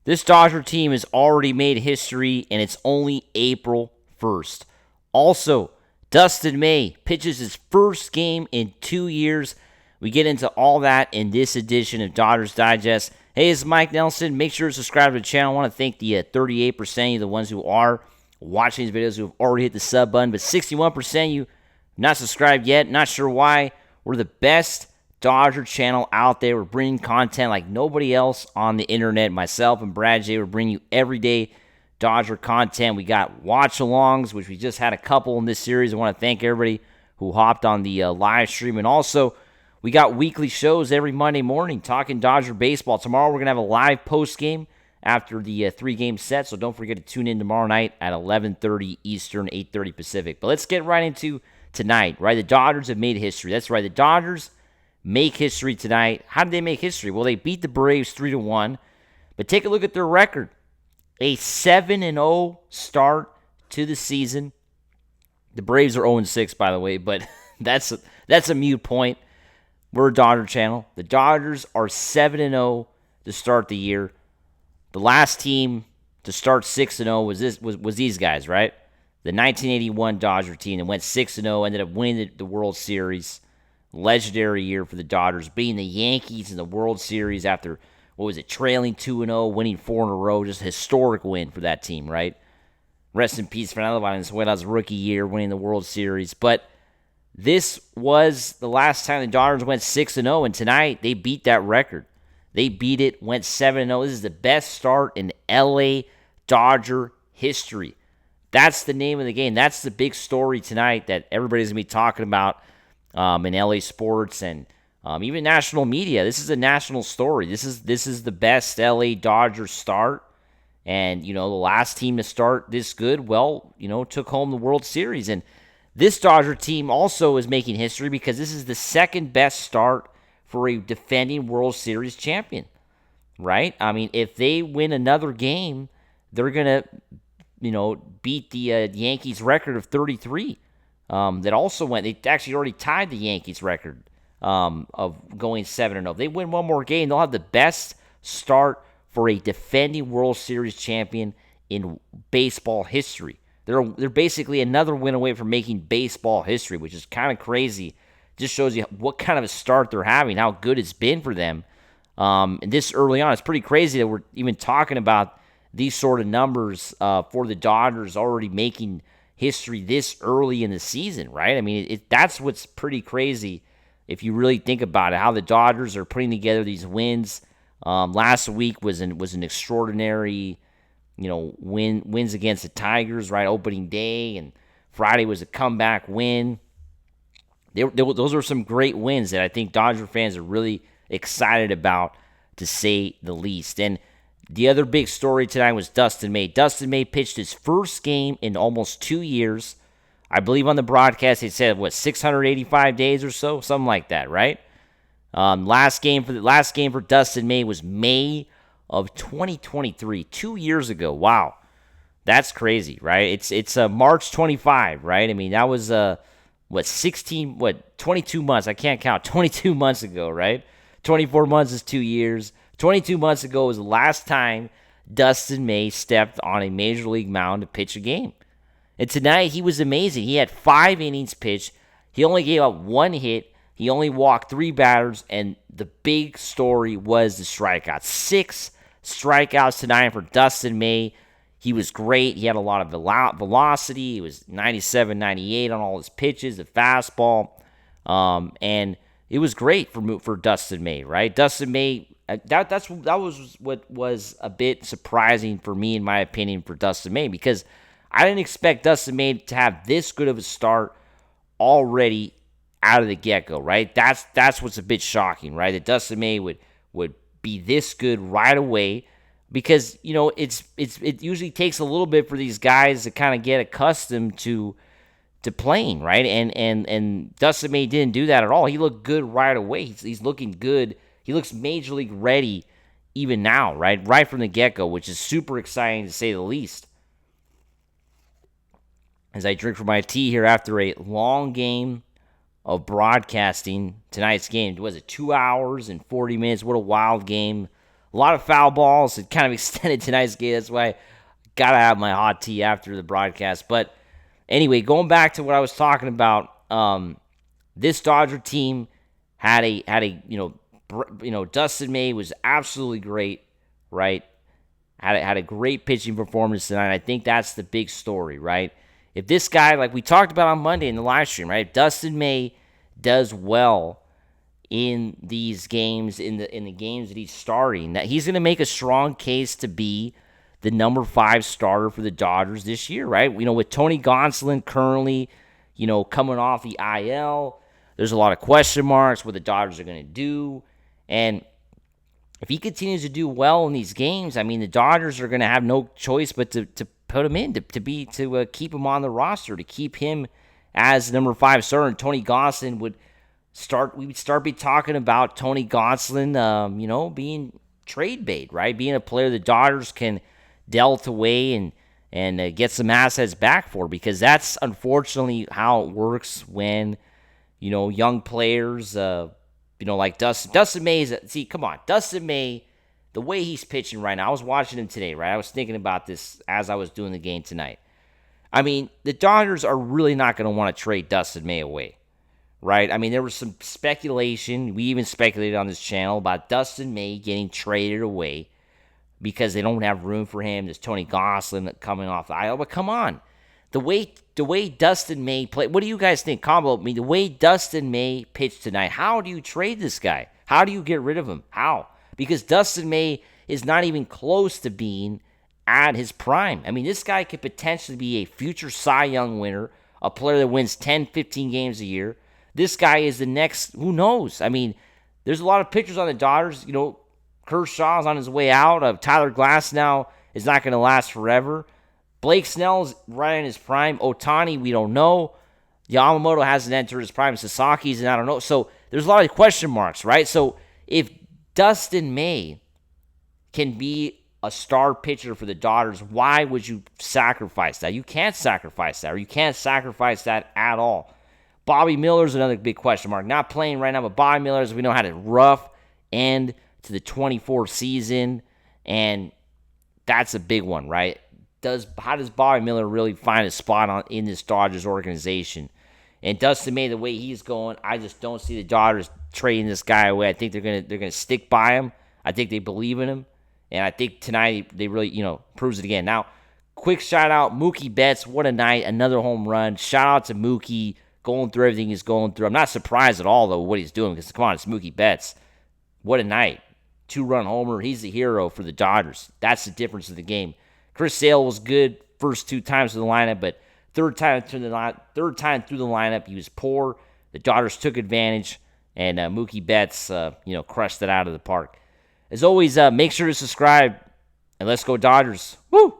This Dodger team has already made history, and it's only April 1st. Also, Dustin May pitches his first game in 2 years. We get into all that in this edition of Dodgers Digest. Hey, it's Mike Nelson. Make sure to subscribe to the channel. I want to thank the 38% of the ones who are watching these videos who have already hit the sub button, but 61% of you not subscribed yet. Not sure why. We're the best Dodger channel out there. We're bringing content like nobody else on the internet. Myself and Brad J. We're bringing you everyday Dodger content. We got watch-alongs, which we just had a couple in this series. I want to thank everybody who hopped on the live stream. And also, we got weekly shows every Monday morning talking Dodger baseball. Tomorrow, we're going to have a live post-game after the 3-game set. So don't forget to tune in tomorrow night at 11:30 Eastern, 8:30 Pacific. But let's get right into tonight, right? The Dodgers have made history. That's right. The Dodgers make history tonight. How did they make history? Well, they beat the Braves 3-1. But take a look at their record. A 7-0 start to the season. The Braves are 0-6, by the way, but that's a mute point. We're a Dodger channel. The Dodgers are 7-0 to start the year. The last team to start 6-0 was these guys, right? The 1981 Dodger team that went 6-0, ended up winning the World Series. Legendary year for the Dodgers, beating the Yankees in the World Series after, trailing 2-0, winning 4 in a row. Just a historic win for that team, right? Rest in peace, Fernando Valenzuela's rookie year, winning the World Series. But this was the last time the Dodgers went 6-0, and tonight they beat that record. They beat it, went 7-0. This is the best start in LA Dodger history. That's the name of the game. That's the big story tonight that everybody's going to be talking about in LA sports and even national media. This is a national story. This is the best LA Dodgers start. And, the last team to start this good, took home the World Series. And this Dodger team also is making history because this is the second best start for a defending World Series champion, right? I mean, if they win another game, they're going to, beat the Yankees record of 33. That also they actually already tied the Yankees record of going 7-0. If they win one more game, they'll have the best start for a defending World Series champion in baseball history. They're basically another win away from making baseball history, which is kind of crazy. Just shows you what kind of a start they're having, how good it's been for them. And this early on, it's pretty crazy that we're even talking about these sort of numbers for the Dodgers already making history this early in the season, right? I mean, that's what's pretty crazy if you really think about it, how the Dodgers are putting together these wins. Last week was an extraordinary, wins against the Tigers, right? Opening day, and Friday was a comeback win. Those are some great wins that I think Dodger fans are really excited about, to say the least. And the other big story tonight was Dustin May. Dustin May pitched his first game in almost 2 years. I believe on the broadcast they said, 685 days or so? Something like that, right? Last game for Dustin May was May of 2023, 2 years ago. Wow. That's crazy, right? It's March 25, right? I mean, that was 22 months. I can't count. 22 months ago, right? 24 months is 2 years. 22 months ago was the last time Dustin May stepped on a major league mound to pitch a game. And tonight, he was amazing. He had 5 innings pitched. He only gave up 1 hit. He only walked 3 batters. And the big story was the strikeouts. 6 strikeouts tonight for Dustin May. He was great. He had a lot of velocity. He was 97, 98 on all his pitches, the fastball. And it was great for Dustin May, right? Dustin May, that was what was a bit surprising for me, in my opinion, for Dustin May, because I didn't expect Dustin May to have this good of a start already out of the get-go, right? That's what's a bit shocking, right? That Dustin May would be this good right away, because it usually takes a little bit for these guys to kind of get accustomed to playing, right? And Dustin May didn't do that at all. He looked good right away. He's looking good. He looks major league ready even now, right? Right from the get-go, which is super exciting to say the least. As I drink from my tea here after a long game of broadcasting tonight's game. Was it 2 hours and 40 minutes? What a wild game. A lot of foul balls. It kind of extended tonight's game. That's why I got to have my hot tea after the broadcast. But anyway, going back to what I was talking about, this Dodger team had a Dustin May was absolutely great, right? Had a great pitching performance tonight. I think that's the big story, right? If this guy, like we talked about on Monday in the live stream, right? If Dustin May does well in these games, in the games that he's starting, that he's going to make a strong case to be the number 5 starter for the Dodgers this year, right? With Tony Gonsolin currently, coming off the IL, there's a lot of question marks what the Dodgers are going to do. And if he continues to do well in these games, I mean, the Dodgers are going to have no choice but to put him in, to keep him on the roster, to keep him as number 5 starter. And Tony Gonsolin we would start be talking about Tony Gonsolin, being trade bait, right? Being a player the Dodgers can dealt away and get some assets back for, because that's unfortunately how it works when, young players, like Dustin May come on, Dustin May, the way he's pitching right now, I was watching him today, right? I was thinking about this as I was doing the game tonight. I mean, the Dodgers are really not going to want to trade Dustin May away, right? I mean, there was some speculation. We even speculated on this channel about Dustin May getting traded away because they don't have room for him. There's Tony Gonsolin coming off the IL. But come on. The way Dustin May played, what do you guys think? Comment with me. The way Dustin May pitched tonight, how do you trade this guy? How do you get rid of him? How? Because Dustin May is not even close to being at his prime. I mean, this guy could potentially be a future Cy Young winner, a player that wins 10, 15 games a year. This guy is the next, who knows? I mean, there's a lot of pitchers on the Dodgers. Kershaw's on his way out. Tyler Glasnow is not going to last forever. Blake Snell's right in his prime. Ohtani, we don't know. Yamamoto hasn't entered his prime. Sasaki's, and I don't know. So there's a lot of question marks, right? So if Dustin May can be a star pitcher for the Dodgers, why would you sacrifice that? You can't sacrifice that, or you can't sacrifice that at all. Bobby Miller's another big question mark. Not playing right now, but Bobby Miller, as we know, had a rough end to the 24 season, and that's a big one, right? How does Bobby Miller really find a spot in this Dodgers organization? And Dustin May, the way he's going, I just don't see the Dodgers trading this guy away. I think they're gonna stick by him. I think they believe in him, and I think tonight they really proves it again. Now, quick shout out Mookie Betts. What a night! Another home run. Shout out to Mookie going through everything he's going through. I'm not surprised at all though what he's doing, because come on, it's Mookie Betts. What a night! 2-run homer. He's the hero for the Dodgers. That's the difference of the game. Chris Sale was good first 2 times in the lineup, but third time through the lineup, he was poor. The Dodgers took advantage, and Mookie Betts, crushed it out of the park. As always, make sure to subscribe, and let's go Dodgers. Woo!